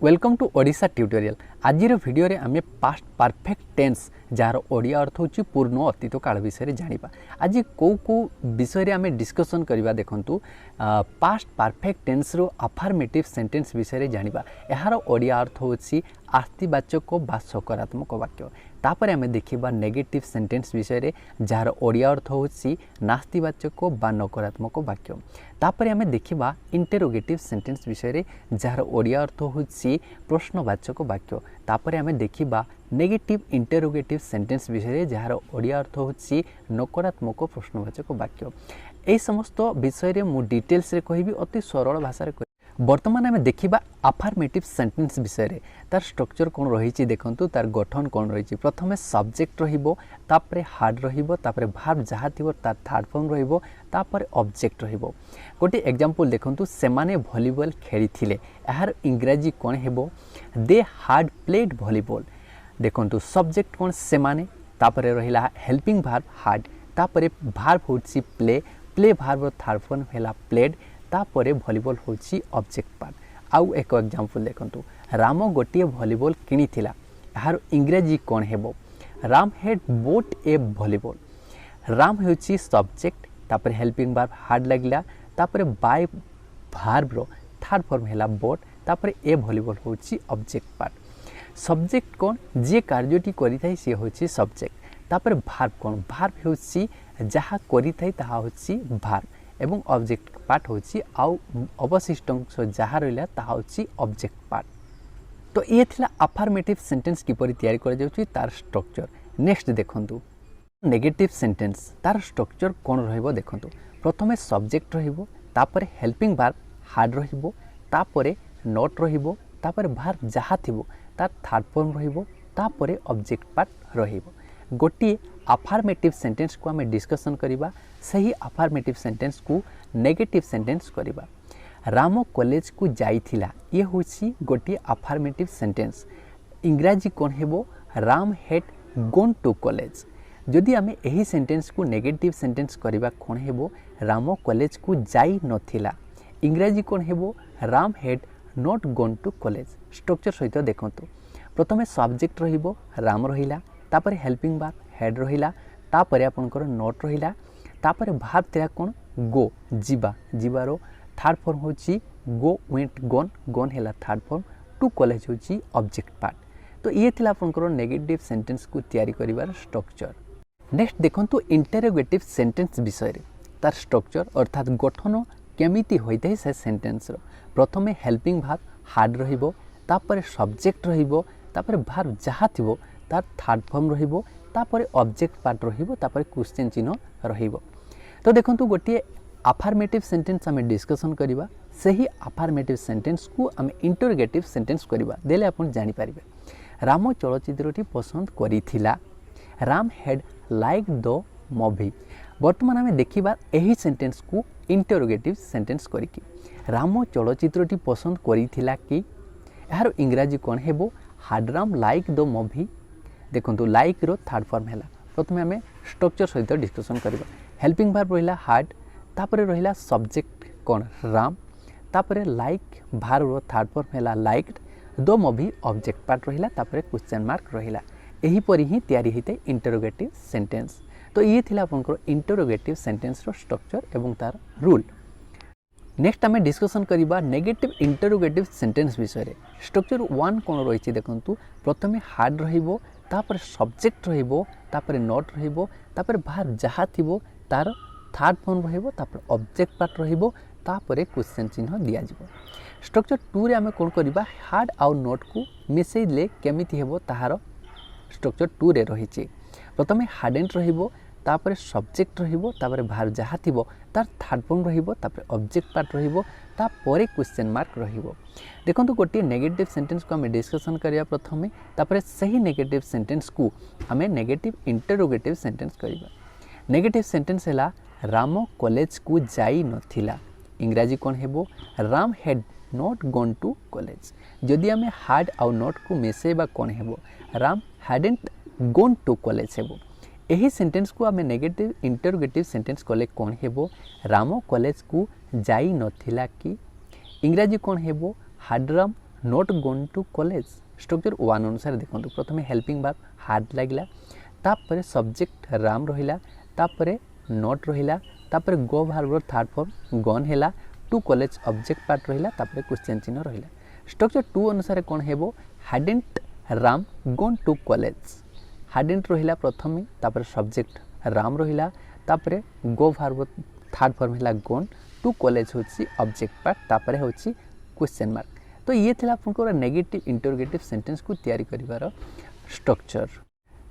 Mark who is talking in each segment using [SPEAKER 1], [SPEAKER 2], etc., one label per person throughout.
[SPEAKER 1] Welcome to Odisha tutorial. आज video रे आमे पास्ट परफेक्ट टेंस जार ओडिया अर्थ होची पूर्ण अतीत काल विषय जानिबा। आज को विषय रे आमे डिस्कशन करिबा देखंतु पास्ट परफेक्ट टेंस रो अफर्मेटिव सेंटेंस विषय रे जानिबा। एहार ओडिया अर्थ होची आस्तिवाचक बा सकारात्मक वाक्य। तापर आमे देखिबा नेगेटिव सेंटेंस विषय रे जार ओडिया अर्थ होची नास्तिवाचक बा नकारात्मक वाक्य। तापर आमे देखिबा इंटरोगेटिव सेंटेंस विषय रे जार ओडिया अर्थ होची प्रश्नवाचक वाक्य। तापर आमे देखिबा नेगेटिव इंटरोगेटिव सेंटेंस विषय रे जार ओडिया अर्थ होची नकारात्मक प्रश्नवाचक वाक्य। ए समस्त विषय रे मु डिटेल्स रे कहिबी अति सरल भाषा रे। वर्तमान आमे देखिबा अफर्मेटिव सेंटेंस विषय रे तार स्ट्रक्चर कोन रहिछि देखंतु, तार गठन कोन रहिछि। प्रथमे सब्जेक्ट रहिबो, तापरे हार्ड रहिबो, तापरे वर्ब जहा थिबो तार थर्ड फॉर्म रहिबो, तापरे ऑब्जेक्ट रहिबो। गोटे एग्जांपल देखंतु, सेमाने वॉलीबॉल खेलिथिले। एहार इंग्रजी कोन हेबो? They had played volleyball. देखंतु सब्जेक्ट कोन सेमाने, तापरे रहिला हेल्पिंग वर्ब हैड, तापरे वर्ब होछि प्ले, प्ले वर्ब रो थर्ड फॉर्म हेला प्लेड, तापरे वॉलीबॉल होची ऑब्जेक्ट पार्ट। आउ एक एग्जांपल देखंतु, राम गोटिए वॉलीबॉल किनिथिला। एहार इंग्रजी कोन हेबो? Ram had bought a volleyball. Ram होची सब्जेक्ट, तापरे हेल्पिंग वर्ब हैड लागला, तापरे बाय वर्ब रो थर्ड फॉर्म हेला बोट, तापरे ए वॉलीबॉल होची ऑब्जेक्ट पार्ट। सब्जेक्ट कोन? जे कार्यटी करिथाय से होची सब्जेक्ट। तापरे वर्ब कोन? वर्ब होची जहा करिथाय ताहा होची वर्ब, एवं ऑब्जेक्ट पार्ट होची आउ अवशिष्ट अंश जहा रहिला ताहा होची ऑब्जेक्ट पार्ट। तो ये थिला अफर्मेटिव सेंटेंस किपरि तयारी करा जाउची तार स्ट्रक्चर। नेक्स्ट देखंतु नेगेटिव सेंटेंस, तार स्ट्रक्चर कोन रहइबो देखंतु। प्रथमे सब्जेक्ट रहिबो, तापरे हेल्पिंग वर्ब हैड रहिबो, तापरे नॉट रहिबो, तापरे वर्ब जहा थिबो तार थर्ड फॉर्म रहिबो, तापरे ऑब्जेक्ट पार्ट रहिबो। गोटी अफर्मेटिव सेंटेंस को आमे डिस्कशन करिबा, सही अफर्मेटिव सेंटेंस को नेगेटिव सेंटेंस करिबा। राम कॉलेज को जाइथिला, ये होची गोटी अफर्मेटिव सेंटेंस। इंग्रजी कोन हेबो? Ram had gone to college. जदि आमे एही सेंटेंस को नेगेटिव सेंटेंस करिबा कोन हेबो? राम कॉलेज को जाई नथिला। इंग्रजी कोन हेबो? Ram had not gone to college. Structure सहित देखंतु, प्रथमे सब्जेक्ट रहिबो, राम रहिला, तापरे हेल्पिंग वर्ब हैड रहिला, तापरे आपनकर नॉट रहिला, तापरे वर्ब तेरा कोन? गो, जिबा, जिबारो थर्ड फॉर्म होची गो, वेंट, गॉन, गॉन हेला थर्ड फॉर्म, टू कॉलेज होची ऑब्जेक्ट पार्ट। तो ये थिला आपनकर नेगेटिव सेंटेंस को तयारी करिवार स्ट्रक्चर। नेक्स्ट देखंतु इंटरोगेटिव सेंटेंस विषय रे तार स्ट्रक्चर अर्थात गठन केमिति होइतै से सेंटेंस रो। प्रथमे हेल्पिंग वर्ब हैड रहिबो, तापरे सब्जेक्ट रहिबो, तापरे वर्ब जहा थिबो तार थर्ड फॉर्म रहिबो, तापरे ऑब्जेक्ट पार्ट रहिबो, तापरे क्वेश्चन चिन्ह रहिबो। तो देखंतु गोटिए अफर्मेटिव सेंटेंस आमे डिस्कशन करिबा, सही अफर्मेटिव सेंटेंस को आमे इंटरोगेटिव सेंटेंस करिबा। देले आपण जानि पारिबे। राम चलचित्रटी पसंद करिथिला। Ram had like the movie. वर्तमान आमे देखिबा एही सेंटेंस को इंटरोगेटिव सेंटेंस करिकि। राम चलचित्रटी पसंद करिथिला कि? एहार इंग्रजी कोन हेबो? Had Ram like the movie. देखंतु लाइक रो थर्ड फॉर्म हैला। प्रथमे आमे स्ट्रक्चर सहित डिस्कशन करिबा। हेल्पिंग वर्ब रहिला हैड, तापरे रहिला सब्जेक्ट कोन? राम, तापरे लाइक वर्ब रो थर्ड फॉर्म हैला liked, the movie object part रहिला, तापरे क्वेश्चन मार्क रहिला। एही परि ही तयारी हिते इंटरोगेटिव सेंटेंस। तो ये थिला आपनकर इंटरोगेटिव सेंटेंस रो स्ट्रक्चर एवं तार रूल। नेक्स्ट आमे डिस्कशन करिबा नेगेटिव इंटरोगेटिव सेंटेंस विषय रे। स्ट्रक्चर 1 कोन रहिछि देखंतु, प्रथमे हैड रहिबो, तापरे सब्जेक्ट रहिबो, तापरे नॉट रहिबो, तापरे वर्ब जहा थिबो तार थर्ड फॉर्म रहिबो, तापरे ऑब्जेक्ट पार्ट रहिबो, तापरे क्वेश्चन चिन्ह दिया जिवो। स्ट्रक्चर 2 रे आमे कोन करिबा? हैड आउ नॉट को मिसेइले केमिति हेबो ताहार स्ट्रक्चर 2 रे रहिछि। प्रथमे हैडंट रहिबो, तापरे सब्जेक्ट रहिबो, तापरे वर्ब जहा थिबो तार थर्ड फॉर्म रहिबो, तापरे ऑब्जेक्ट पार्ट रहिबो, तापरे क्वेश्चन मार्क रहिबो। देखंतु गोटे नेगेटिव सेंटेंस को आमे डिस्कशन करिया प्रथमे, तापरे सही नेगेटिव सेंटेंस को आमे नेगेटिव इंटरोगेटिव सेंटेंस करिबा। नेगेटिव सेंटेंस हैला राम कॉलेज को जाई नथिला। इंग्रजी कोन हेबो? Ram had not gone to college. जदि आमे हैड आउ नॉट को मिसेबा कोन हेबो? Ram hadn't gone to college हेबो। एही सेंटेंस को आमे नेगेटिव इंटरोगेटिव सेंटेंस कले कोन हेबो? राम कॉलेज को जाई नथिला कि? इंग्रजी कोन हेबो? Had Ram not going to college structure 1 अनुसार देखो प्रथम हेल्पिंग वर्ब हार्ड लगिला तापर सब्जेक्ट राम रहिला तापर नॉट रहिला तापर go verb third form gun हैला टू कॉलेज ऑब्जेक्ट पार्ट रहिला तापर क्वेश्चन चिन्ह रहिला स्ट्रक्चर 2 अनुसार कोन हेबो hadn't Ram gun to college hadn't रहिला प्रथम तापर सब्जेक्ट राम रहिला तापर गो वर्ब थर्ड फॉर्म हैला गन टू कॉलेज होची ऑब्जेक्ट पार्ट तापर होची क्वेश्चन मार्क तो ये थिला आपनकर नेगेटिव इंटरोगेटिव सेंटेंस को तैयारी करिवार स्ट्रक्चर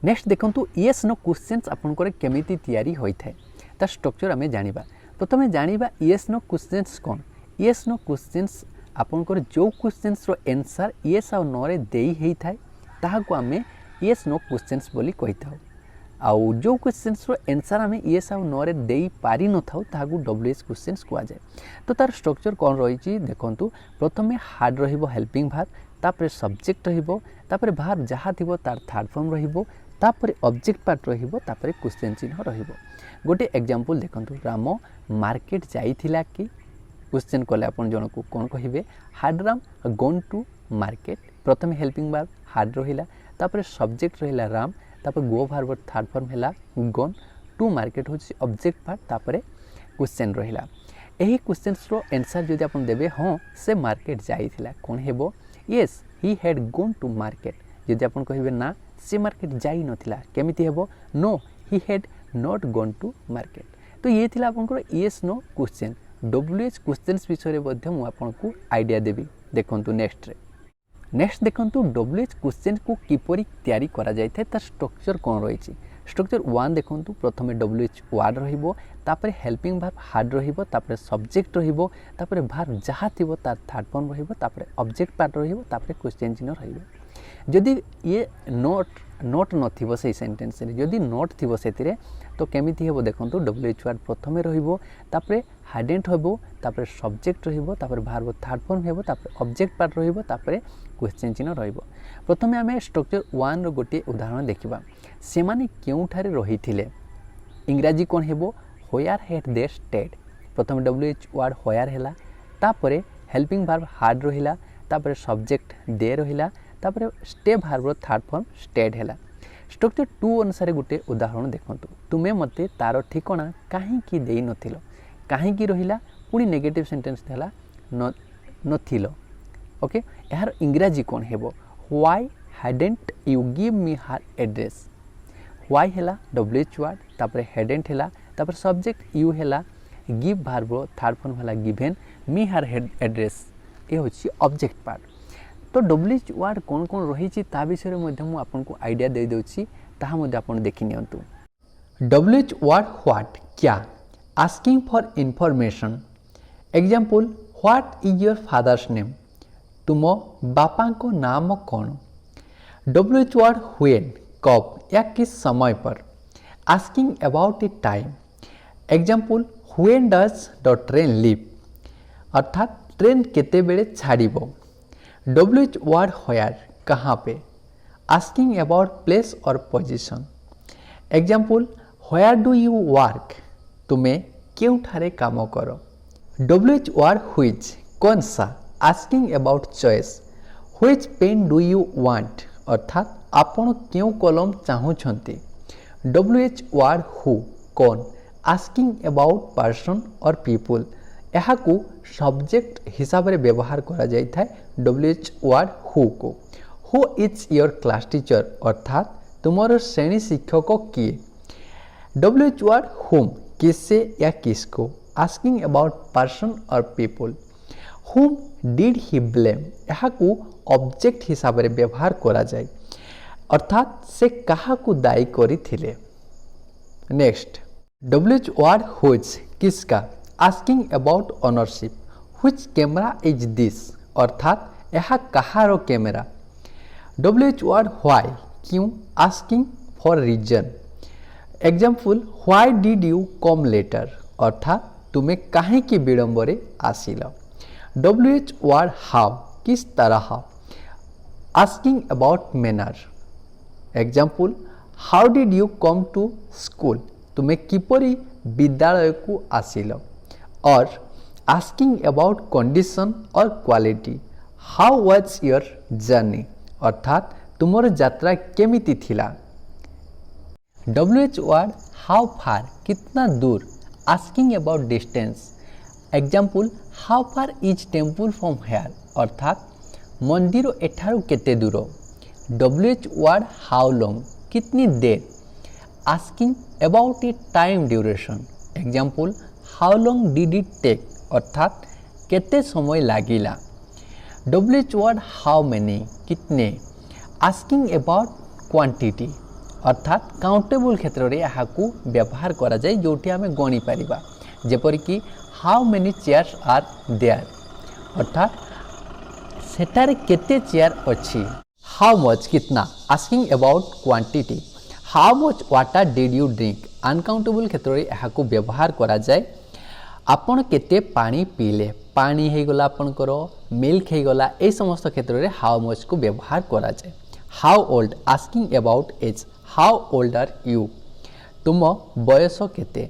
[SPEAKER 1] नेक्स्ट देखंतु यस नो क्वेश्चंस आपनकर केमिति तैयारी होई थाए ता स्ट्रक्चर हमें जानिबा प्रथमे जानिबा यस नो क्वेश्चंस कोन यस नो क्वेश्चंस आपनकर जो क्वेश्चंस रो आंसर यस आ नो रे देई हेई थाए ताहा को हमें यस नो क्वेश्चंस बोली कहिथाउ आउ जो क्वेश्चंस रो आंसर हमें यस आ नो रे देई पारि न थाउ ताहा को डब्ल्यूएच क्वेश्चंस कुआ जाय तो तार स्ट्रक्चर कोन रहिछि देखंतु प्रथमे हार्ड रहिबो हेल्पिंग वर्ब तापर सब्जेक्ट रहिबो तापर वर्ब जहा थिबो तार थर्ड फॉर्म रहिबो तापर ऑब्जेक्ट पार्ट रहिबो तापर क्वेश्चन चिन्ह रहिबो गोटे एग्जांपल देखंतु राम मार्केट जाइथिला कि क्वेश्चन कले आपण जन को कोन कहिबे had Ram gone to market प्रथम हेल्पिंग वर्ब हार्ड रहिला तापर सब्जेक्ट रहिला राम तापर गो वर्ब थर्ड फॉर्म हैला गॉन टू मार्केट होछि ऑब्जेक्ट पार्ट तापर क्वेश्चन रहिला एही क्वेश्चंस रो आंसर जदि आपण देबे हां से मार्केट जाइथिला कोन हेबो yes he had gone to market जदि आपण कहिबे ना से मार्केट जाई नथिला केमिति हेबो no he had not gone to market तो ये थिला आपनकर yes no question WH questions विषय रे मध्ये मु आपनको आईडिया देबी देखंतु नेक्स्ट देखंतु डब्ल्यूएच क्वेश्चन को किपरि तैयारी करा जाय थे तार स्ट्रक्चर कोन रहिछि स्ट्रक्चर 1 देखंतु प्रथमे डब्ल्यूएच वर्ड रहिबो तापर हेल्पिंग वर्ब हार्ड रहिबो तापर सब्जेक्ट रहिबो तापर वर्ब जहा थिबो तार थर्ड फॉर्म रहिबो तापर ऑब्जेक्ट पार्ट रहिबो तापर क्वेश्चन चिन्ह रहिबो जदि ये नोट नथिबो से सेंटेंस रे जदि नोट थिबो सेतिरे तो केमिति हेबो देखंतु डब्ल्यूएच वर्ड प्रथमे रहिबो तापर hadn't हेबो तापर सब्जेक्ट रहिबो तापर वर्ब थर्ड फॉर्म हेबो तापर ऑब्जेक्ट पार्ट रहिबो तापर क्वेश्चन चिन्ह रहिबो प्रथमे हमें स्ट्रक्चर 1 रो गोटे उदाहरण देखिबा सेमाने केउठारे रहिथिले इंग्रजी कोन हेबो व्हेयर हैड दे स्टेड प्रथम डब्ल्यूएच वर्ड व्हेयर हैला तापर हेल्पिंग वर्ब हार्ड रहिला तापर सब्जेक्ट दे रहिला तापर stay verb third form stayed हैला स्ट्रक्चर 2 अनुसार गोटे उदाहरण देखंतु तुमे मते तार ठिकाना काहे की देई नथिलो काहे की रहिला पुनी नेगेटिव सेंटेंस थला नथिलो ओके यार इंग्रजी कोन हेबो why hadn't you give me her address why हैला डब्ल्यूएच वर्ड तापर hadn't हैला तापर सब्जेक्ट यू हैला गिव वर्ब थर्ड फॉर्म हैला गिवन मी हर एड्रेस ए होची ऑब्जेक्ट पार्ट तो डब्ल्यूएच वर्ड कोन कोन रहिछि ता विषय रे मध्ये मु आपनको आईडिया दे दोछि ताहा मध्ये आपण देखि नियंतु डब्ल्यूएच वर्ड व्हाट क्या asking for information example what is your father's name तुम बापा को नाम कौन डब्ल्यूएच वर्ड व्हेन कब या किस समय पर asking about a time example when does the train leave अर्थात ट्रेन केते बेले छाड़िबो डब्ल्यूएच वर्ड व्हेयर कहाँ पे आस्किंग अबाउट प्लेस और position example where do you work तुम्हें केउठारे काम करो डब्ल्यूएच वर्ड व्हिच कौन सा asking about choice which pen do you want अर्थात आपण क्यों कलम चाहूछंती डब्ल्यूएच वर्ड हु कौन आस्किंग अबाउट पर्सन और पीपल यह को सब्जेक्ट हिसाब रे व्यवहार करा जाय थाए WH word who co who is your class teacher अर्थात तुमर श्रेणी शिक्षक किए डब्ल्यूएच वर्ड हुम किससे या किसको आस्किंग अबाउट पर्सन और people whom did he blame यह को ऑब्जेक्ट हिसाब रे व्यवहार करा जाय अर्थात से कहा को दायी करी थिले नेक्स्ट डब्ल्यूएच वर्ड व्हिच किसका asking about ownership which camera is this अर्थात यह कहारो कैमरा डब्ल्यूएच वर्ड व्हाई क्यों asking for reason example why did you come later अर्थात तुम्हें काहे की विलंबरे आसिल डब्ल्यूएच वर्ड हाउ किस तरह asking about manner example how did you come to school तुम्हें किपरि विद्यालय को आसिल और आस्किंग अबाउट कंडीशन और quality how was your journey अर्थात तुमर यात्रा केमिति थिला। WH वर्ड हाउ फार कितना दूर, asking about distance. Example how far is temple from here अर्थात मंदिर एठारु केते दूर। WH वर्ड हाउ लॉन्ग कितनी देर, asking about a time duration. Example how long did it take अर्थात केते समय लागिला। WH वर्ड हाउ मेनी कितने, आस्किंग अबाउट क्वांटिटी अर्थात काउंटेबल क्षेत्र में यहाँ व्यवहार करा जाए जोटी आम गणी पारिबा। जेपरिक how many chairs are there अर्थात सेटारे केते चेयर अच्छी। हाउ मच कितना, asking about quantity. How much water did you drink, uncountable क्षेत्र में यहाँ व्यवहार करा जाए आपण केते पानी पीले, पानी हो गला आपणकर मिल्क हो गला, ए समस्त क्षेत्र में हाउ मच को व्यवहार करा जाए। How old, asking about age. How old are you, तुम बयस केते।